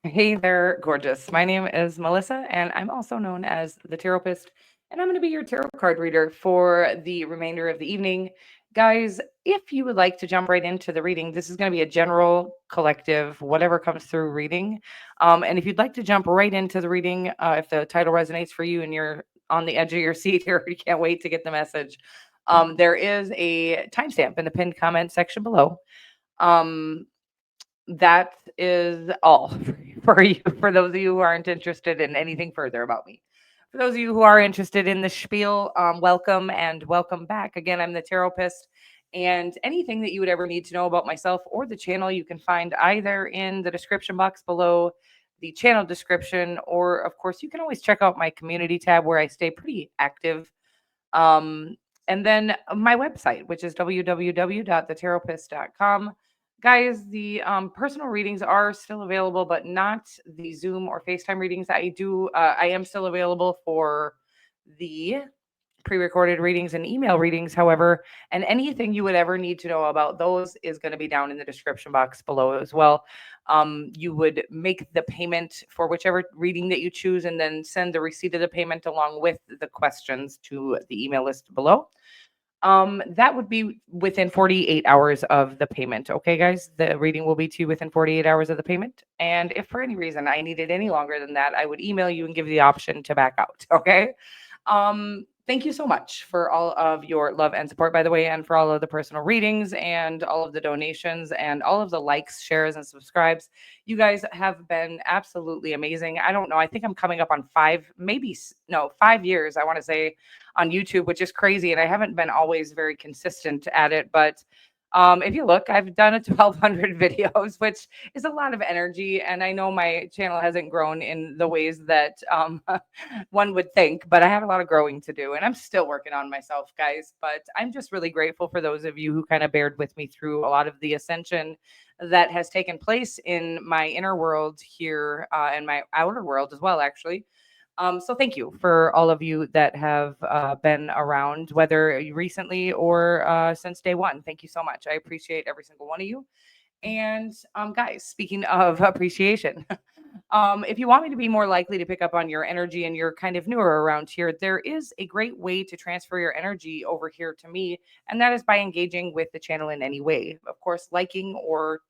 Hey there, gorgeous. My name is Melissa, and I'm also known as the Taropist, and I'm going to be your tarot card reader for the remainder of the evening. Guys, if you would like to jump right into the reading, this is going to be a general, collective, whatever comes through reading. And if you'd like to jump right into the reading, if the title resonates for you and you're on the edge of your seat here, you can't wait to get the message. There is a timestamp in the pinned comment section below. Um, that is all for you, for those of you who aren't interested in anything further about me. For those of you who are interested in the spiel, welcome and welcome back. Again, I'm the Taropist, and anything that you would ever need to know about myself or the channel, you can find either in the description box below, the channel description, or of course, you can always check out my community tab where I stay pretty active. Um, and then my website, which is www.thetaropist.com. Guys, the personal readings are still available, but not the Zoom or FaceTime readings. I am still available for the pre-recorded readings and email readings, however, and anything you would ever need to know about those is going to be down in the description box below as well. You would make the payment for whichever reading that you choose and then send the receipt of the payment along with the questions to the email list below. That would be within 48 hours of the payment. Okay, guys, the reading will be to you within 48 hours of the payment. And if for any reason I needed any longer than that, I would email you and give you the option to back out. Okay. Thank you so much for all of your love and support, by the way, and for all of the personal readings and all of the donations and all of the likes, shares, and subscribes. You guys have been absolutely amazing. I don't know. I think I'm coming up on no, 5 years, I want to say, on YouTube, which is crazy. And I haven't been always very consistent at it, but if you look, I've done a 1,200 videos, which is a lot of energy. And I know my channel hasn't grown in the ways that one would think, but I have a lot of growing to do. And I'm still working on myself, guys. But I'm just really grateful for those of you who kind of bared with me through a lot of the ascension that has taken place in my inner world here and my outer world as well, actually. So thank you for all of you that have been around, whether recently or since day one. Thank you so much. I appreciate every single one of you. And guys, speaking of appreciation, if you want me to be more likely to pick up on your energy and you're kind of newer around here, there is a great way to transfer your energy over here to me, and that is by engaging with the channel in any way. Of course, liking or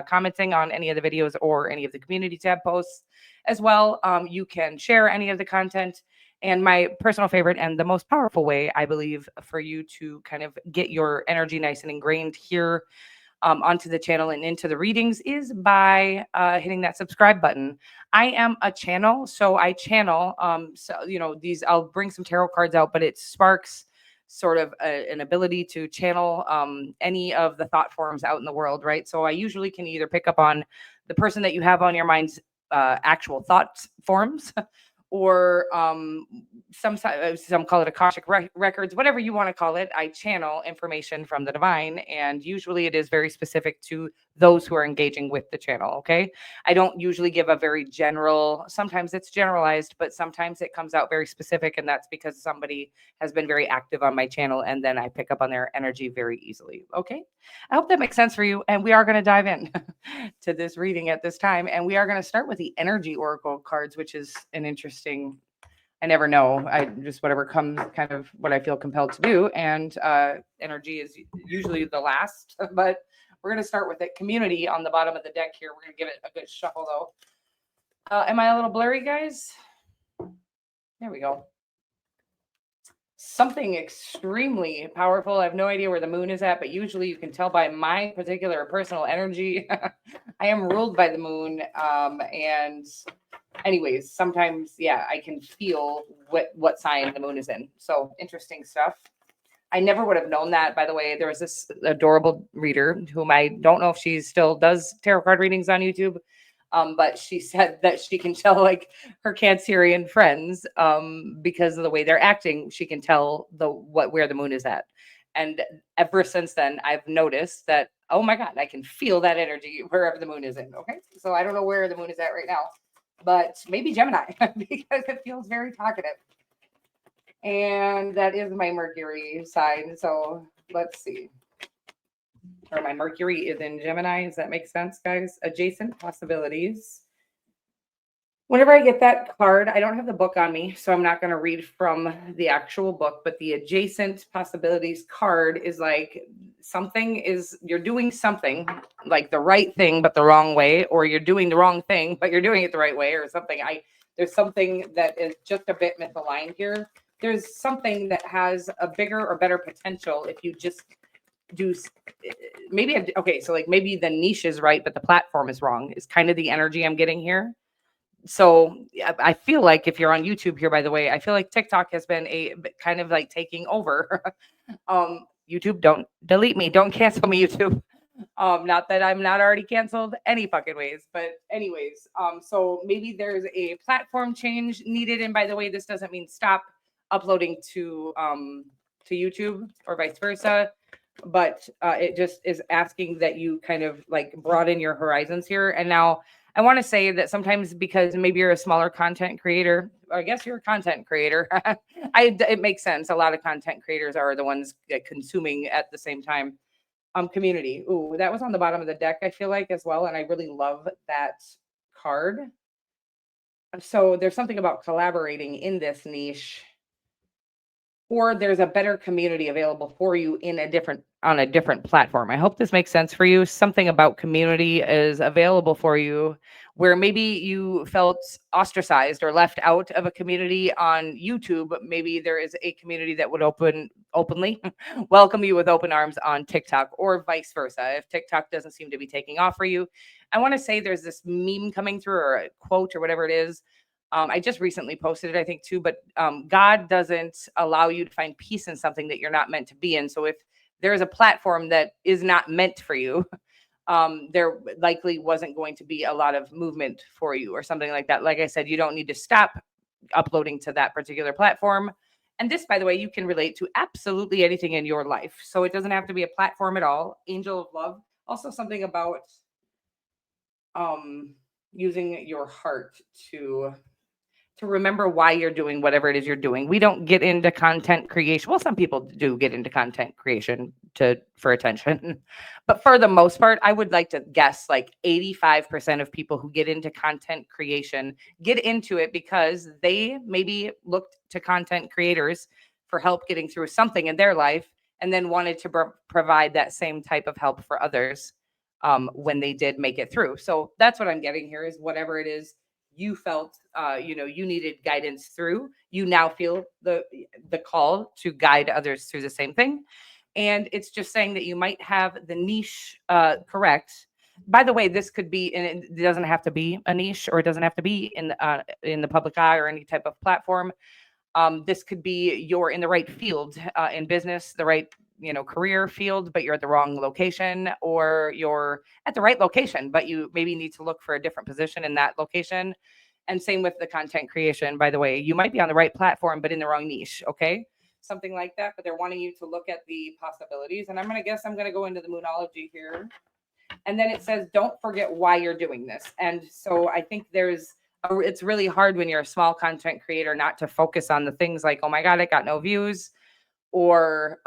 commenting on any of the videos or any of the community tab posts as well. You can share any of the content. And my personal favorite and the most powerful way, I believe, for you to kind of get your energy nice and ingrained here onto the channel and into the readings is by hitting that subscribe button. I am a channel, so I channel. So these I'll bring some tarot cards out, but it sparks sort of an ability to channel any of the thought forms out in the world, right? So I usually can either pick up on the person that you have on your mind's actual thought forms or some call it Akashic records, whatever you want to call it. I channel information from the divine, and usually it is very specific to those who are engaging with the channel. Okay, I don't usually give a very general. Sometimes it's generalized, but sometimes it comes out very specific, and that's because somebody has been very active on my channel, and then I pick up on their energy very easily. Okay, I hope that makes sense for you, and we are going to dive in to this reading at this time, and we are going to start with the energy oracle cards, which is an interesting. I never know. I just whatever comes, kind of what I feel compelled to do, and energy is usually the last. But we're going to start with it. Community on the bottom of the deck here. We're going to give it a good shuffle, though. Am I a little blurry, guys? There we go. Something extremely powerful. I have no idea where the moon is at, but usually you can tell by my particular personal energy. I am ruled by the moon. And anyways, sometimes, yeah, I can feel what sign the moon is in. So interesting stuff. I never would have known that, by the way. There was this adorable reader whom I don't know if she still does tarot card readings on YouTube. But she said that she can tell like her Cancerian friends because of the way they're acting. She can tell where the moon is at. And ever since then, I've noticed that, oh my God, I can feel that energy wherever the moon is in. Okay. So I don't know where the moon is at right now, but maybe Gemini because it feels very talkative. And that is my Mercury sign. So let's see. Or my Mercury is in Gemini. Does that make sense, guys? Adjacent possibilities. Whenever I get that card, I don't have the book on me, so I'm not going to read from the actual book, but the adjacent possibilities card is like something is you're doing something like the right thing but the wrong way, or you're doing the wrong thing but you're doing it the right way, or something. I There's something that is just a bit misaligned here. There's something that has a bigger or better potential if you just do maybe okay, so like maybe the niche is right but the platform is wrong is kind of the energy I'm getting here. So I feel like if you're on YouTube here, by the way, I feel like TikTok has been kind of like taking over. YouTube, don't delete me, don't cancel me, YouTube. Not that I'm not already canceled any fucking ways, but anyways, so maybe there's a platform change needed. And by the way, this doesn't mean stop uploading to YouTube or vice versa, but it just is asking that you kind of like broaden your horizons here. And now I want to say that sometimes because maybe you're a smaller content creator, or I guess you're a content creator, it makes sense. A lot of content creators are the ones consuming at the same time. Community. Ooh, that was on the bottom of the deck, I feel like, as well. And I really love that card. So there's something about collaborating in this niche, or there's a better community available for you in a different on a different platform. I hope this makes sense for you. Something about community is available for you where maybe you felt ostracized or left out of a community on YouTube. Maybe there is a community that would openly welcome you with open arms on TikTok, or vice versa. If TikTok doesn't seem to be taking off for you, I want to say there's this meme coming through, or a quote, or whatever it is. I just recently posted it, I think, too. But God doesn't allow you to find peace in something that you're not meant to be in. So if there is a platform that is not meant for you, there likely wasn't going to be a lot of movement for you, or something like that. Like I said, you don't need to stop uploading to that particular platform. And this, by the way, you can relate to absolutely anything in your life. So it doesn't have to be a platform at all. Angel of love. Also, something about um, using your heart to remember why you're doing whatever it is you're doing. We don't get into content creation. Well, some people do get into content creation for attention. But for the most part, I would like to guess like 85% of people who get into content creation get into it because they maybe looked to content creators for help getting through something in their life, and then wanted to provide that same type of help for others when they did make it through. So that's what I'm getting here, is whatever it is you felt you needed guidance through, you now feel the call to guide others through the same thing. And it's just saying that you might have the niche correct. By the way, this could be, and it doesn't have to be a niche, or it doesn't have to be in the public eye or any type of platform. This could be you're in the right field in business, the right career field, but you're at the wrong location, or you're at the right location, but you maybe need to look for a different position in that location. And same with the content creation, by the way. You might be on the right platform, but in the wrong niche. Okay. Something like that. But they're wanting you to look at the possibilities. And I'm going to guess I'm going to go into the moonology here. And then it says, don't forget why you're doing this. And so I think it's really hard when you're a small content creator not to focus on the things like, oh my God, I got no views, or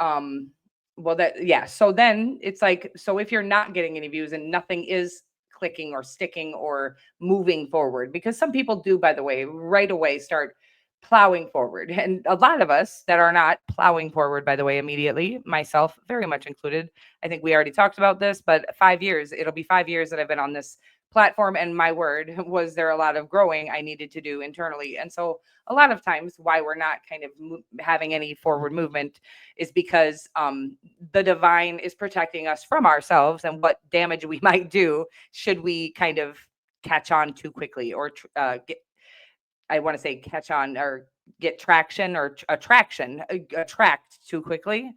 well, that, yeah. So then it's like, so if you're not getting any views and nothing is clicking or sticking or moving forward, because some people do, by the way, right away start plowing forward. And a lot of us that are not plowing forward, by the way, immediately, myself very much included. I think we already talked about this, but 5 years, it'll be 5 years that I've been on this platform. And my word, was there a lot of growing I needed to do internally. And so a lot of times why we're not kind of having any forward movement is because the divine is protecting us from ourselves and what damage we might do should we kind of catch on too quickly, or I want to say catch on, or get traction, or attract too quickly.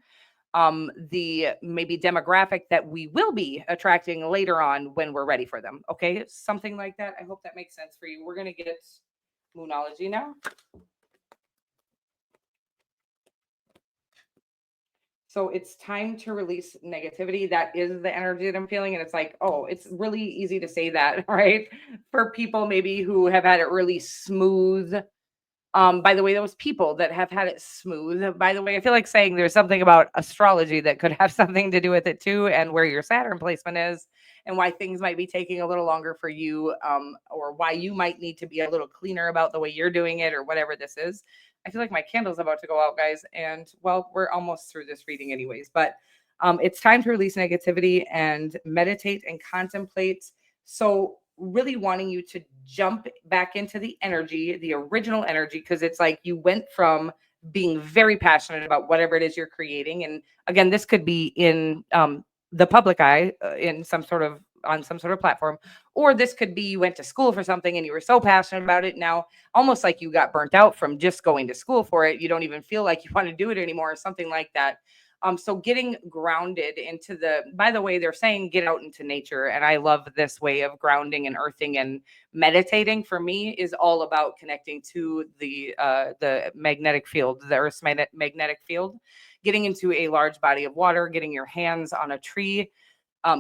The maybe demographic that we will be attracting later on when we're ready for them. Okay. Something like that. I hope that makes sense for you. We're going to get moonology now. So it's time to release negativity. That is the energy that I'm feeling. And it's like, oh, it's really easy to say that, right? For people maybe who have had it really smooth By the way, those people that have had it smooth, by the way, I feel like saying there's something about astrology that could have something to do with it too, and where your Saturn placement is, and why things might be taking a little longer for you, or why you might need to be a little cleaner about the way you're doing it, or whatever this is. I feel like my candle's about to go out, guys, and well, we're almost through this reading, anyways. But it's time to release negativity and meditate and contemplate. So really wanting you to jump back into the energy, the original energy, because it's like you went from being very passionate about whatever it is you're creating. And again, this could be in the public eye, in some sort of on some sort of platform, or this could be you went to school for something and you were so passionate about it. Now, almost like you got burnt out from just going to school for it. You don't even feel like you want to do it anymore, or something like that. So getting grounded into by the way, they're saying get out into nature. And I love this way of grounding and earthing and meditating. For me, is all about connecting to the magnetic field, the Earth's magnetic field, getting into a large body of water, getting your hands on a tree,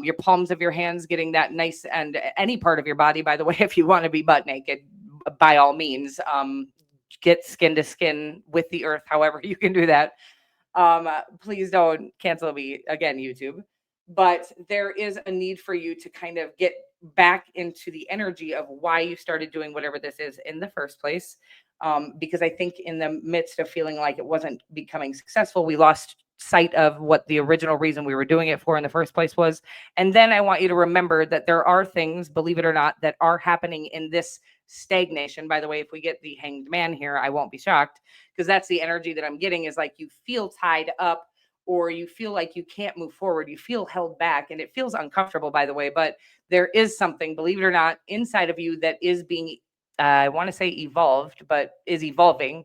your palms of your hands, getting that nice, and any part of your body, by the way, if you want to be butt naked, by all means, get skin to skin with the earth, however you can do that. Please don't cancel me again, YouTube. But there is a need for you to kind of get back into the energy of why you started doing whatever this is in the first place. Because I think in the midst of feeling like it wasn't becoming successful, we lost sight of what the original reason we were doing it for in the first place was. And then I want you to remember that there are things, believe it or not, that are happening in this stagnation. By the way, if we get the hanged man here, I won't be shocked, because that's the energy that I'm getting, is like you feel tied up, or you feel like you can't move forward. You feel held back, and it feels uncomfortable, by the way. But there is something, believe it or not, inside of you that is being, I want to say evolved, but is evolving,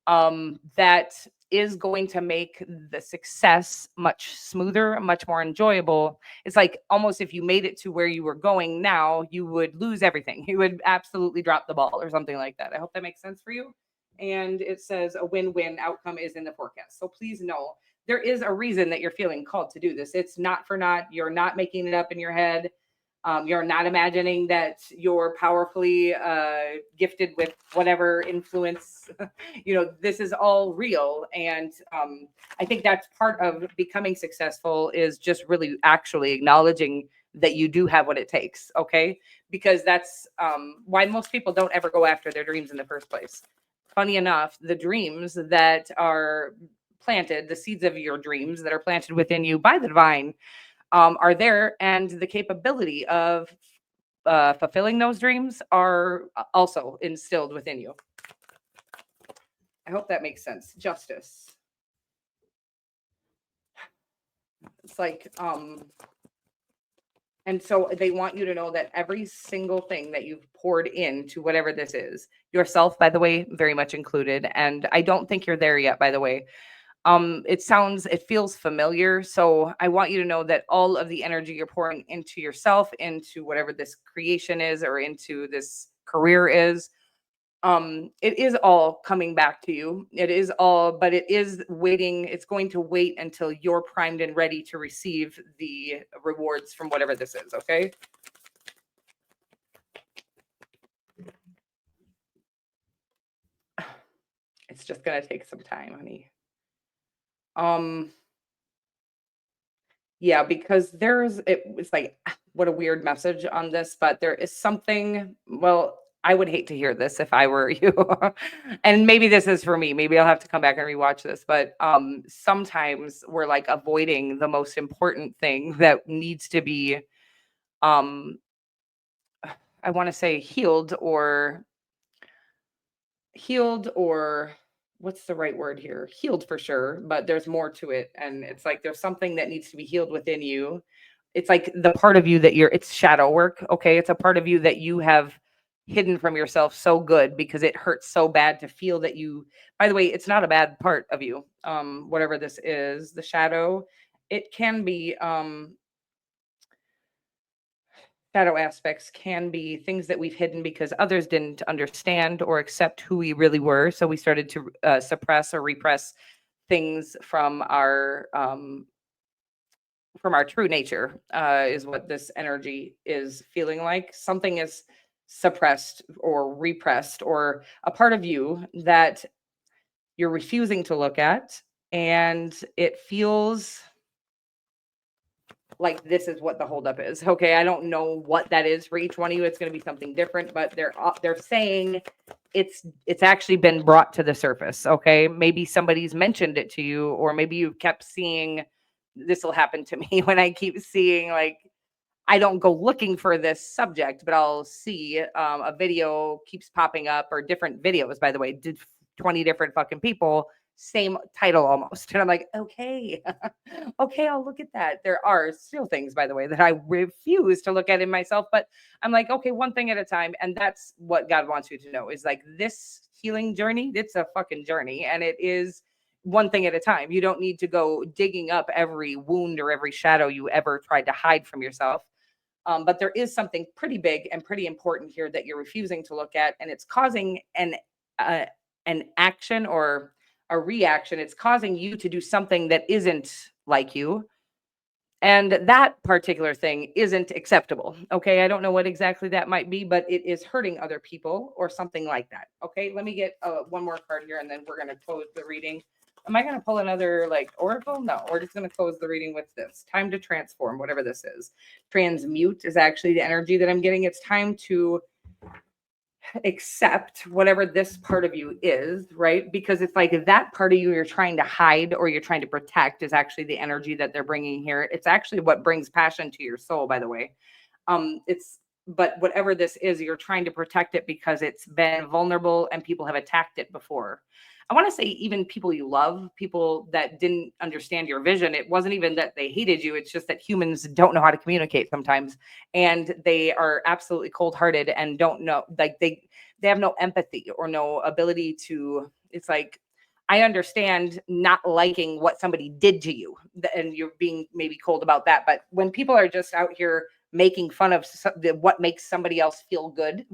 that is going to make the success much smoother, much more enjoyable. It's like almost if you made it to where you were going now, you would lose everything. You would absolutely drop the ball or something like that. I hope that makes sense for you. And it says a win-win outcome is in the forecast. So please know there is a reason that you're feeling called to do this. It's not for naught. You're not making it up in your head. You're not imagining that you're powerfully gifted with whatever influence. This is all real. And I think that's part of becoming successful, is just really actually acknowledging that you do have what it takes. Okay. Because that's why most people don't ever go after their dreams in the first place. Funny enough, the dreams that are planted, the seeds of your dreams that are planted within you by the divine, are there, and the capability of fulfilling those dreams are also instilled within you. I hope that makes sense. Justice. It's like, and so they want you to know that every single thing that you've poured into whatever this is, yourself, by the way, very much included. And I don't think you're there yet, by the way. It feels familiar. So I want you to know that all of the energy you're pouring into yourself, into whatever this creation is, or into this career is, it is all coming back to you. It is all, but it is waiting. It's going to wait until you're primed and ready to receive the rewards from whatever this is. Okay. It's just going to take some time, honey. Yeah, because it's like, what a weird message on this, but there is something, well, I would hate to hear this if I were you. And maybe this is for me. Maybe I'll have to come back and rewatch this, but sometimes we're like avoiding the most important thing that needs to be, um I want to say healed, or what's the right word here? Healed for sure, but there's more to it. And it's like there's something that needs to be healed within you. It's like the part of you that it's shadow work. Okay. It's a part of you that you have hidden from yourself so good, because it hurts so bad to feel that by the way, it's not a bad part of you. Whatever this is, the shadow, it can be, shadow aspects can be things that we've hidden because others didn't understand or accept who we really were. So we started to suppress or repress things from our true nature, is what this energy is feeling like. Something is suppressed or repressed, or a part of you that you're refusing to look at. And it feels like this is what the holdup is. Okay, I don't know what that is for each one of you. It's going to be something different, but they're saying it's actually been brought to the surface. Okay, maybe somebody's mentioned it to you, or maybe you've kept seeing. This will happen to me when I keep seeing, like, I don't go looking for this subject, but I'll see a video keeps popping up, or different videos, by the way, did 20 different fucking people, same title almost. And I'm like, okay, okay, I'll look at that. There are still things, by the way, that I refuse to look at in myself, but I'm like, okay, one thing at a time. And that's what God wants you to know is like this healing journey, it's a fucking journey, and it is one thing at a time. You don't need to go digging up every wound or every shadow you ever tried to hide from yourself. But there is something pretty big and pretty important here that you're refusing to look at, and it's causing uh, an action or a reaction. It's causing you to do something that isn't like you, and that particular thing isn't acceptable. Okay, I don't know what exactly that might be, but it is hurting other people or something like that. Okay, let me get one more card here, and then we're going to close the reading. Am I going to pull another like oracle? No, we're just going to close the reading with this. Time to transform, whatever this is. Transmute is actually the energy that I'm getting. It's time to accept whatever this part of you is, right? Because it's like that part of you you're trying to hide or you're trying to protect is actually the energy that they're bringing here. It's actually what brings passion to your soul, by the way. It's But whatever this is, you're trying to protect it because it's been vulnerable and people have attacked it before. I want to say even people you love, people that didn't understand your vision. It wasn't even that they hated you. It's just that humans don't know how to communicate sometimes, and they are absolutely cold-hearted and don't know, like they have no empathy or no ability to. It's like, I understand not liking what somebody did to you, and you're being maybe cold about that. But when people are just out here making fun of what makes somebody else feel good,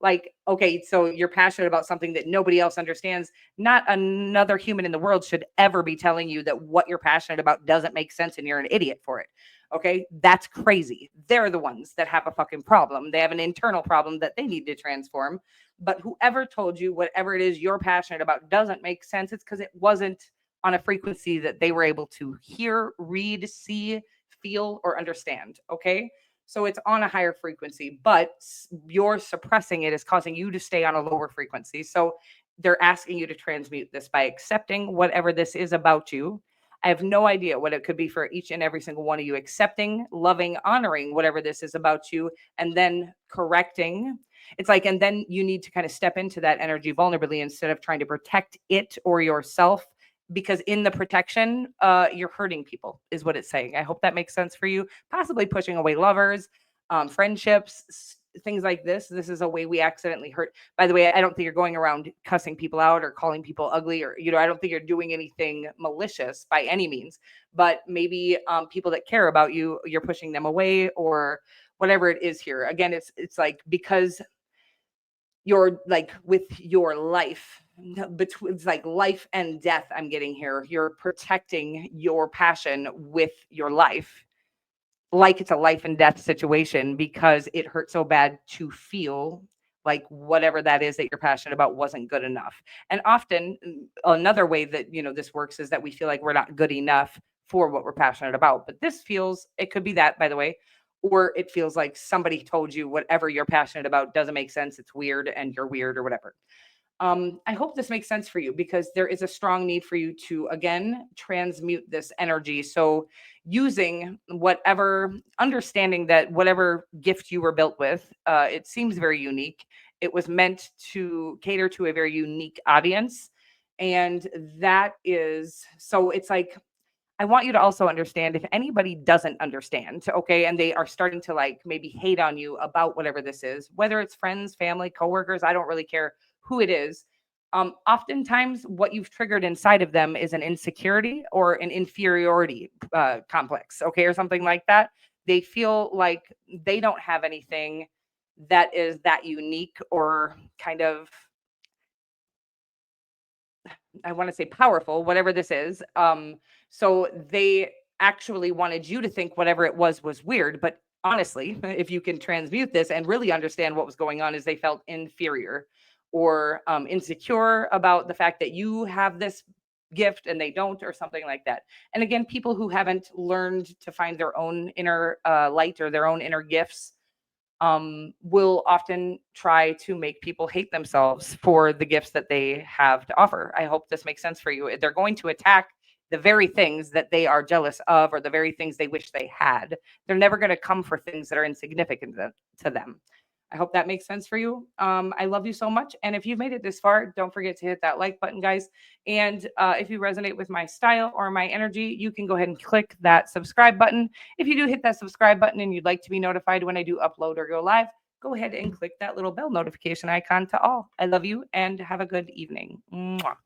like, okay, so you're passionate about something that nobody else understands. Not another human in the world should ever be telling you that what you're passionate about doesn't make sense and you're an idiot for it. Okay, that's crazy. They're the ones that have a fucking problem. They have an internal problem that they need to transform. But whoever told you whatever it is you're passionate about doesn't make sense, it's because it wasn't on a frequency that they were able to hear, read, see, feel, or understand. Okay. So it's on a higher frequency, but you're suppressing it is causing you to stay on a lower frequency. So they're asking you to transmute this by accepting whatever this is about you. I have no idea what it could be for each and every single one of you, accepting, loving, honoring whatever this is about you, and then correcting. It's like, and then you need to kind of step into that energy vulnerably instead of trying to protect it or yourself, because in the protection, you're hurting people, is what it's saying. I hope that makes sense for you. Possibly pushing away lovers, friendships, things like this. This is a way we accidentally hurt. By the way, I don't think you're going around cussing people out or calling people ugly, or, I don't think you're doing anything malicious by any means. But maybe people that care about you, you're pushing them away, or whatever it is here. Again, it's like, because you're like with your life between, it's like life and death. I'm getting here. You're protecting your passion with your life, like it's a life and death situation, because it hurts so bad to feel like whatever that is that you're passionate about wasn't good enough. And often, another way that this works is that we feel like we're not good enough for what we're passionate about. But this feels, it could be that, by the way, or it feels like somebody told you whatever you're passionate about doesn't make sense, it's weird, and you're weird, or whatever. I hope this makes sense for you, because there is a strong need for you to, again, transmute this energy. So, using whatever, understanding that whatever gift you were built with, it seems very unique. It was meant to cater to a very unique audience. And that is, so it's like, I want you to also understand, if anybody doesn't understand, okay, and they are starting to like maybe hate on you about whatever this is, whether it's friends, family, coworkers, I don't really care who it is. Oftentimes, what you've triggered inside of them is an insecurity or an inferiority complex, okay, or something like that. They feel like they don't have anything that is that unique or kind of, I want to say, powerful, whatever this is. So they actually wanted you to think whatever it was weird, but honestly, if you can transmute this and really understand what was going on, is they felt inferior or insecure about the fact that you have this gift and they don't, or something like that. And again, people who haven't learned to find their own inner light or their own inner gifts will often try to make people hate themselves for the gifts that they have to offer. I hope this makes sense for you. They're going to attack the very things that they are jealous of or the very things they wish they had. They're never going to come for things that are insignificant to them. I hope that makes sense for you. I love you so much. And if you've made it this far, don't forget to hit that like button, guys. And if you resonate with my style or my energy, you can go ahead and click that subscribe button. If you do hit that subscribe button and you'd like to be notified when I do upload or go live, go ahead and click that little bell notification icon to all. I love you and have a good evening. Mwah.